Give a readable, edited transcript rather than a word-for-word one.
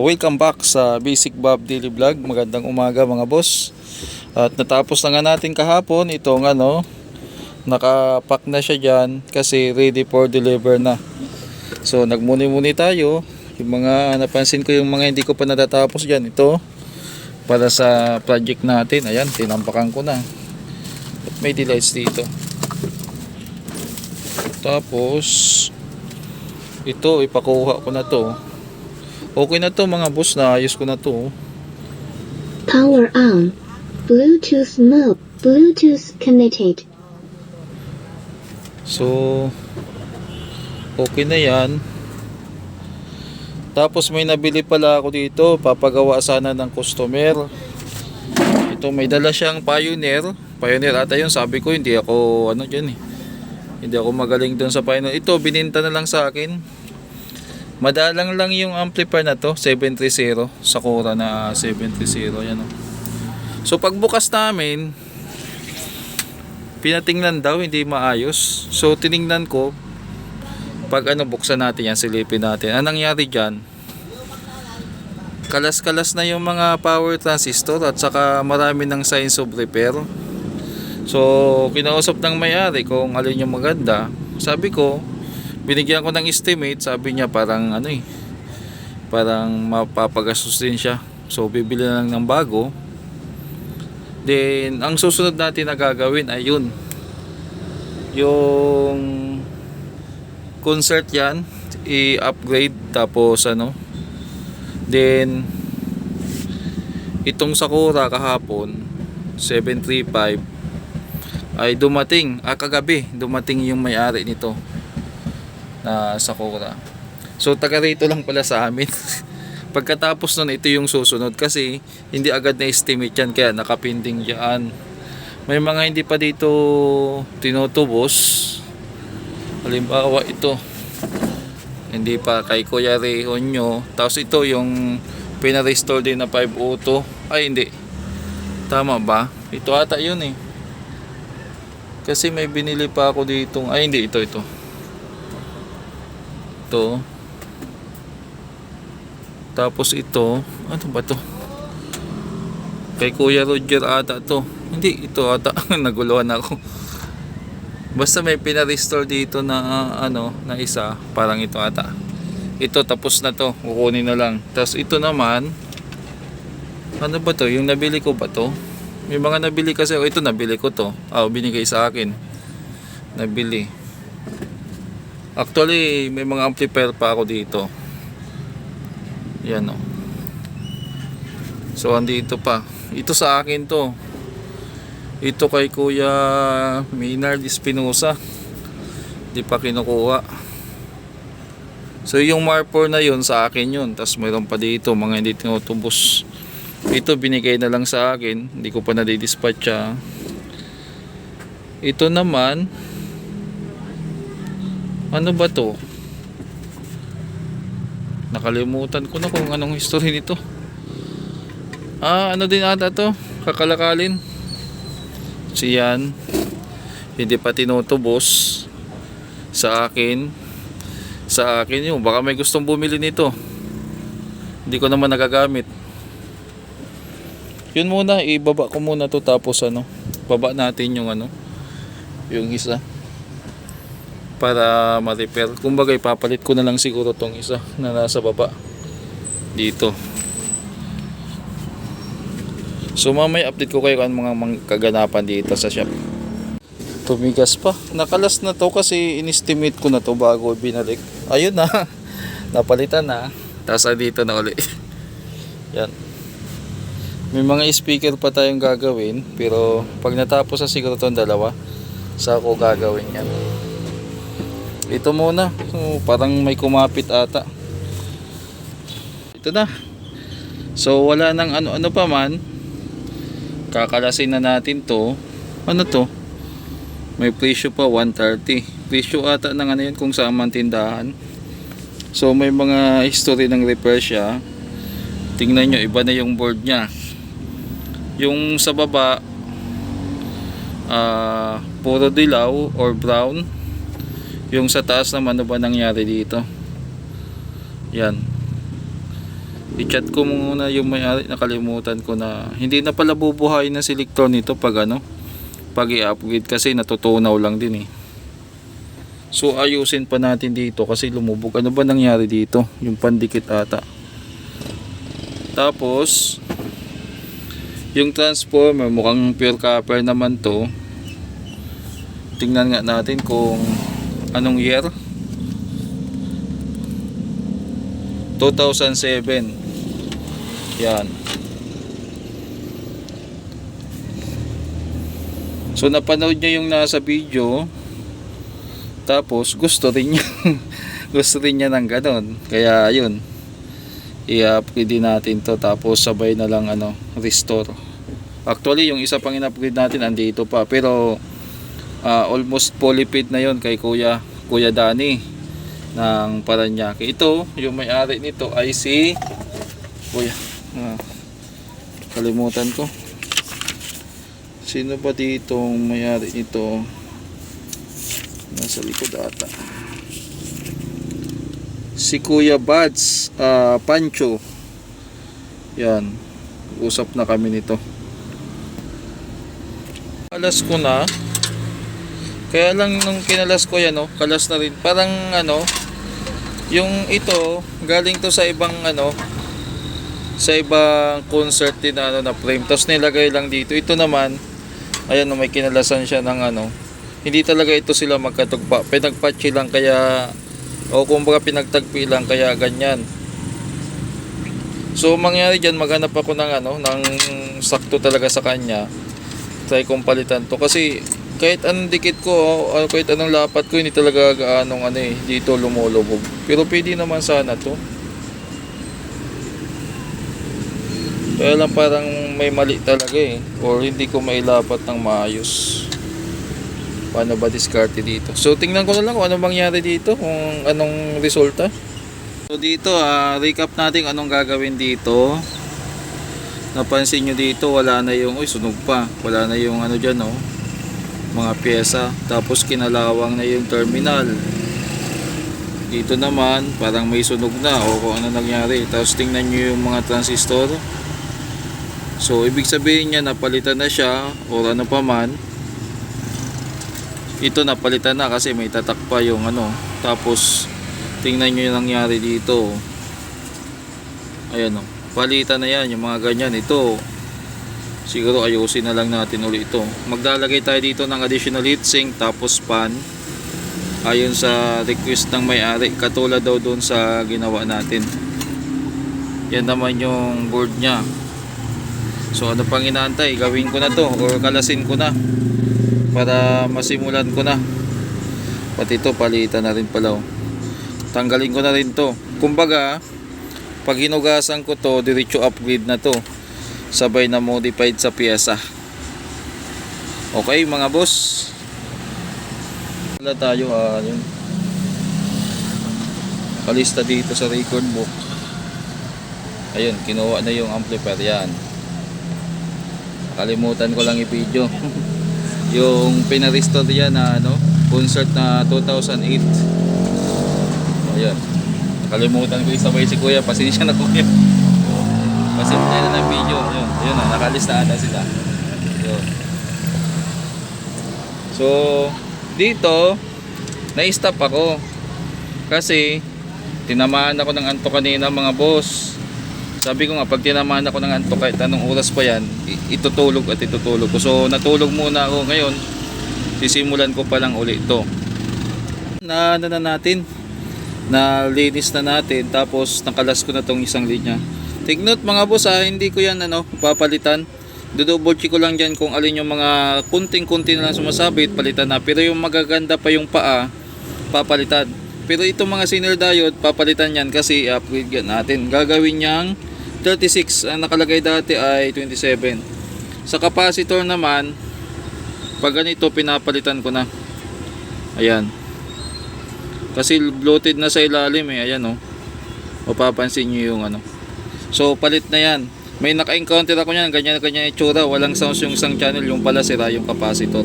Welcome back sa Basic Bob Daily Vlog. Magandang umaga mga boss. At natapos na nga natin kahapon itong nakapack na siya dyan kasi ready for deliver na. So nagmuni-muni tayo. Yung mga napansin ko, yung mga hindi ko pa natatapos dyan, ito para sa project natin. Ayan, tinampakan ko na. At may delights dito. Tapos ito ipakuha ko na to. Okay na to mga boss, na ayos ko na to. Power on. Bluetooth mode. Bluetooth connected. So okay na yan. Tapos may nabili pala ako dito, papagawa sana ng customer. Ito may dala siyang Pioneer ata yun. Sabi ko hindi ako dyan eh, hindi ako magaling doon sa Pioneer. Ito bininta na lang sa akin. Madalang lang yung amplifier na to, 730, Sakura na 730, yan o. So pagbukas namin, pinatingnan daw hindi maayos. So tiningnan ko, pag buksan natin yan, silipin natin. Anong nangyari dyan? Kalas-kalas na yung mga power transistor at saka marami ng signs of repair. So kinausap ng may-ari kung alin yung maganda. Sabi ko, binigyan ko ng estimate, sabi niya parang parang mapapagastos din siya. So bibili na lang ng bago. Then ang susunod natin na gagawin ay yun, yung concert yan, i-upgrade. Tapos then itong Sakura kahapon 735 ay dumating, kagabi dumating yung may-ari nito na Sakura. So taga rito lang pala sa amin. Pagkatapos nun, ito yung susunod kasi hindi agad na estimate yan, kaya nakapinding dyan. May mga hindi pa dito tinutubos. Halimbawa ito, hindi pa kay Kuya Rehonyo. Tapos ito yung pinarestore din na 502. Ay hindi, tama ba? Ito ata yun eh, kasi may binili pa ako ditong, ay hindi, ito tapos ito, ano ba to? Kay Kuya Roger ata to. Hindi, ito ata. Naguluhan ako. Basta may pinarestore dito na na isa, parang ito ata. Ito tapos na to, kukunin na lang. Tapos ito naman, ano ba to? Yung nabili ko ba to? May mga nabili kasi, ito nabili ko to. Binigay sa akin. Nabili. Actually, may mga amplifier pa ako dito. Yan o. So, andito pa. Ito sa akin to. Ito kay Kuya Maynard Espinosa. Di pa kinukuha. So, yung Marpor na yun, sa akin yun. Tapos, mayroon pa dito, mga hindi tinutubos. Ito, binigay na lang sa akin. Hindi ko pa na-dispatch. Ito naman, ano ba to? Nakalimutan ko na kung anong history nito. Ano din ata to? Kakalakalin. Siyan. Hindi pa tinutubos. Sa akin yun. Baka may gustong bumili nito. Hindi ko naman nagagamit. Yun muna. Ibaba ko muna to. Tapos baba natin yung yung isa, para ma-repair. Kumbaga ipapalit ko na lang siguro tong isa na nasa baba dito. So mamaya update ko kayo kung mga kaganapan dito sa shop. Tumigas pa. Nakalas na to kasi in-estimate ko na to bago binalik. Ayun na. Napalitan na. Tapos dito na ulit. Yan. May mga speaker pa tayong gagawin, pero pag natapos na siguro tong dalawa, sa ako gagawin yan. Ito muna. Parang may kumapit ata. Ito na. So wala nang ano pa man. Kakalasin na natin to. Ano to? May presyo pa, 130. Presyo ata ng yan kung saan man tindahan. So may mga history ng repair siya. Tingnan nyo, iba na yung board nya. Yung sa baba, puro dilaw or brown. Yung sa taas naman, ano ba nangyari dito? Yan. I-chat ko muna yung may-ari, nakalimutan ko na hindi na pala bubuhayin ng selector nito pag pag i-upgrade kasi natutunaw lang din eh. So ayusin pa natin dito kasi lumubog. Ano ba nangyari dito? Yung pandikit ata. Tapos yung transformer mukhang pure copper naman to. Tingnan nga natin kung anong year. 2007. Yan. So napanood niya yung nasa video. Tapos gusto rin niya. Gusto rin niya ng ganon. Kaya ayun. I-upgrade din natin to. Tapos sabay na lang restore. Actually yung isa pang in-upgrade natin andito pa. Pero almost fully fit na yon kay Kuya Danny ng Paranaque. Ito yung may-ari nito ay si Kuya. Kalimutan ko. Sino ba ditong may-ari nito? Nasa likod ata. Si Kuya Bads Pancho. Yan. Usap na kami nito. Kalas ko na. Kaya lang nung kinalas ko yan, kalas na rin. Parang yung ito galing to sa ibang sa ibang concert din na frame. Tapos nilagay lang dito. Ito naman, ayan may kinalasan siya ng hindi talaga ito sila magkatugpa. Pinagpatchi lang kaya kumbaga pinagtagpi lang kaya ganyan. So mangyari diyan maghanap ako ng ng sakto talaga sa kanya. Try kong palitan to kasi kahit anong dikit ko, kahit anong lapat ko hindi talaga dito lumulubog. Pero pwede naman sana to. Kaya lang parang may mali talaga or hindi ko mailapat ng maayos. Paano ba diskarte dito? So tingnan ko na lang kung ano mangyari dito, kung anong resulta. So dito recap natin anong gagawin dito. Napansin nyo dito wala na yung sunog pa. Wala na yung dyan mga pyesa. Tapos kinalawang na yung terminal. Dito naman parang may sunog na o kung ano nangyari. Tapos tingnan nyo yung mga transistor. So ibig sabihin niya napalitan na siya o ano pa man. Ito napalitan na kasi may tatak pa yung Tapos tingnan nyo yung nangyari dito. Ayan palitan na yan yung mga ganyan. Ito siguro ayusin na lang natin ulit ito. Maglalagay tayo dito ng additional heatsink tapos fan. Ayon sa request ng may-ari, katulad daw doon sa ginawa natin. Yan naman yung board nya. So ano pang inaantay? Gawin ko na to or kalasin ko na para masimulan ko na. Pati ito palitan na rin pala. Tanggalin ko na rin to. Kumbaga pag hinugasan ko to, diretso upgrade na to. Sabay na modified sa pyesa. Okay mga boss. Wala tayo yun. Kalista dito sa record book. Ayun, kinuha na yung amplifier yan. Kalimutan ko lang i-video. Yung pinarestore yan na concert na 2008. Ayun. Kalimutan ko isabay si Kuya. Pasensya na Kuya. Pasimple na ng video. Ayun nakalistaan na sila. Ayun. So dito na-stop ako kasi tinamaan ako ng antok kanina mga boss. Sabi ko nga pag tinamaan ako ng antok kahit anong oras pa yan itutulog at itutulog ko. So natulog muna ako ngayon. Sisimulan ko pa lang ulit ito. Na natin na linis na natin tapos nakalas ko na tong isang linya. Take note mga boss hindi ko yan papalitan. Double check ko lang dyan kung alin yung mga kunting-kunti na lang sumasabit, palitan na. Pero yung magaganda pa yung paa, papalitan. Pero itong mga sinner diode, papalitan yan kasi upgrade yan natin. Gagawin niyang 36, ang nakalagay dati ay 27. Sa capacitor naman, pag ganito pinapalitan ko na. Ayan. Kasi bloated na sa ilalim ayan mapapansin nyo yung So palit na yan. May naka-encounter ako niyan, ganyan itsura, walang sounds yung isang channel, yung pala sira yung capacitor.